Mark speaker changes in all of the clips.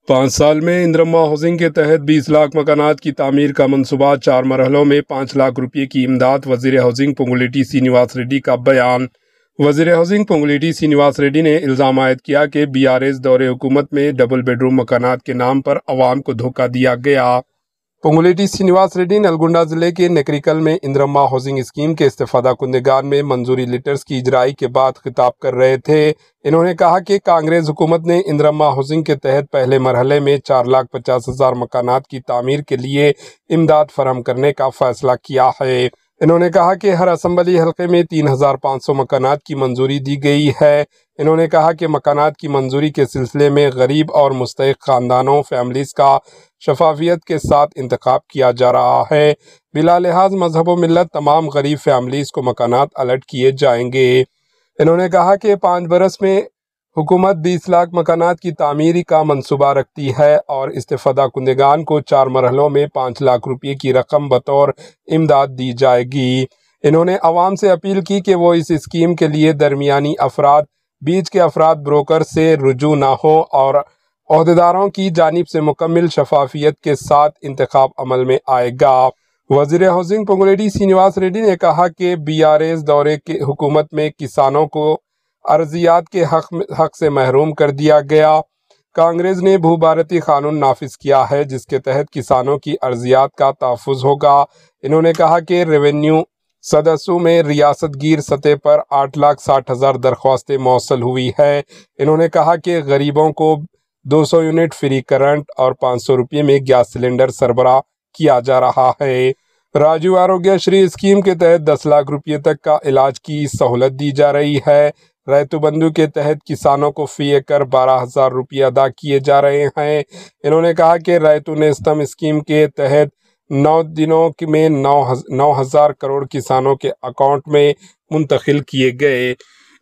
Speaker 1: 5 साल में इंदिरम्मा हाउसिंग के तहत 20 लाख मकानात की तामीर का मंसूबा, 4 मरहलों में 5 लाख रुपये की इमदाद। वज़ीर हाउसिंग पोंगुलेटी श्रीनिवास रेड्डी का बयान। वज़ीर हाउसिंग पोंगुलेटी श्रीनिवास रेड्डी ने इल्ज़ाम आयद किया कि BRS दौरे हुकूमत में डबल बेडरूम मकानात के नाम पर अवाम को धोखा दिया गया। पोंगुलेटी श्रीनिवास रेड्डी नलगुंडा जिले के नकरिकल में इंदिरम्मा हाउसिंग स्कीम के इस्तेफादा कुंदगान में मंजूरी लेटर्स की इजराई के बाद खिताब कर रहे थे। इन्होंने कहा कि कांग्रेस हुकूमत ने इंदिरम्मा हाउसिंग के तहत पहले मरहले में 4,50,000 मकानात की तामीर के लिए इमदाद फराहम करने का फैसला किया है। इन्होंने कहा कि हर असम्बली हल्के में 3,500 मकानात की मंजूरी दी गई है। इन्होंने कहा कि मकानात की मंजूरी के सिलसिले में गरीब और मुस्तहिक खानदानों फैमिलीज का शफाफियत के साथ इंतखाब किया जा रहा है। बिला लिहाज मजहब व मिल्लत तमाम गरीब फैमिलीज को मकानात अलर्ट किए जाएंगे। इन्होंने कहा कि 5 बरस में हुकूमत 20 लाख मकानात की तामीरी का मंसूबा रखती है और इस्तेफादा कुंदगान को 4 मरहलों में 5 लाख रुपये की रकम बतौर इमदाद दी जाएगी। इन्होंने अवाम से अपील की कि वो इस स्कीम के लिए दरमियानी अफराद, बीच के अफराद ब्रोकर से रुजू ना हो और अहदेदारों की जानिब से मुकम्मल शफाफियत के साथ इंतखाब अमल में आएगा। वज़ीर हाउसिंग पोंगुलेटी श्रीनिवास रेड्डी ने कहा कि BRS दौरे के हुकूमत में किसानों को अर्जियात के हक से महरूम कर दिया गया। कांग्रेस ने भूभारती कानून नाफिज किया है जिसके तहत किसानों की अर्जियात का तहफ़्फ़ुज़ होगा। इन्होंने कहा कि रेवेन्यू सदस्यों में रियासत गिर सतह पर 8,60,000 दरख्वास्तें मौसल हुई है। इन्होंने कहा कि गरीबों को 200 यूनिट फ्री करंट और 500 रुपये में गैस सिलेंडर सरबराह किया जा रहा है। राजीव आरोग्य श्री स्कीम के तहत 10 लाख रुपये तक का इलाज की सहूलत दी जा रही है। रैतु बंधु के तहत किसानों को फी एकड़ 12,000 रुपये अदा किए जा रहे हैं। इन्होंने कहा कि रैतु नेस्तम स्कीम के तहत 9 दिनों में 9,000 करोड़ किसानों के अकाउंट में मुंतकिल किए गए।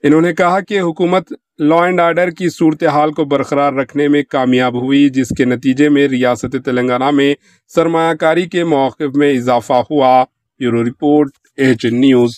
Speaker 1: इन्होंने कहा कि हुकूमत लॉ एंड आर्डर की सूरत हाल को बरकरार रखने में कामयाब हुई, जिसके नतीजे में रियासत तेलंगाना में सरमायाकारी के मौक़िफ़ में इजाफा हुआ। Bureau report, AHN news.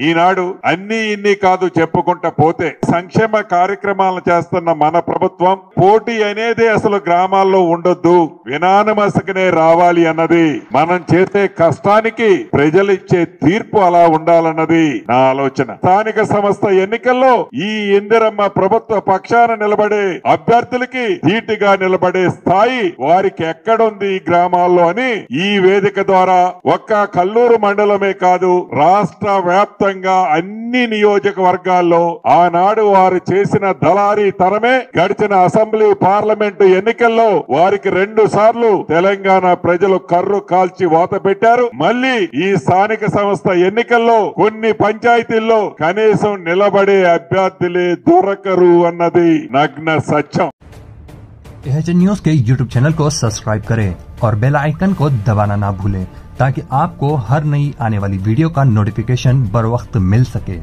Speaker 2: ఈనాడు అన్ని ఇన్ని కాదు చెప్పుకుంటా పోతే సంక్షేమ కార్యక్రమాలను చేస్తున్న మన ప్రభుత్వం పోటీ అనేది అసలు గ్రామాల్లో ఉండొద్దు, వినానమసకనే రావాలి అన్నది, మనం చేసే కష్టానికి ప్రజలు ఇచ్చే తీర్పు అలా ఉండాలన్నది నా ఆలోచన. స్థానిక సంస్థ ఎన్నికల్లో ఈ ఇందిరమ్మ ప్రభుత్వ పక్షాన నిలబడే అభ్యర్థులకి ధీటుగా నిలబడే స్థాయి వారికి ఎక్కడుంది ఈ గ్రామాల్లో అని ఈ వేదిక ద్వారా ఒక్క కల్లూరు మండలమే కాదు రాష్ట్ర వ్యాప్తంగా అన్ని నియోజకవర్గాల్లో ఆనాడు వారు చేసిన దళారీ తరమే గడిచిన అసెంబ్లీ పార్లమెంటు ఎన్నికల్లో వారికి 2 సార్లు తెలంగాణ ప్రజలు కర్రు కాల్చి వాత పెట్టారు. మళ్ళీ ఈ స్థానిక సంస్థ ఎన్నికల్లో కొన్ని పంచాయతీల్లో కనీసం నిలబడే అభ్యర్థులే దొరకరు అన్నది నగ్న సత్యం.
Speaker 3: AHN न्यूज़ के YouTube चैनल को सब्सक्राइब करें और बेल आइकन को दबाना ना भूलें ताकि आपको हर नई आने वाली वीडियो का नोटिफिकेशन बर वक्त मिल सके।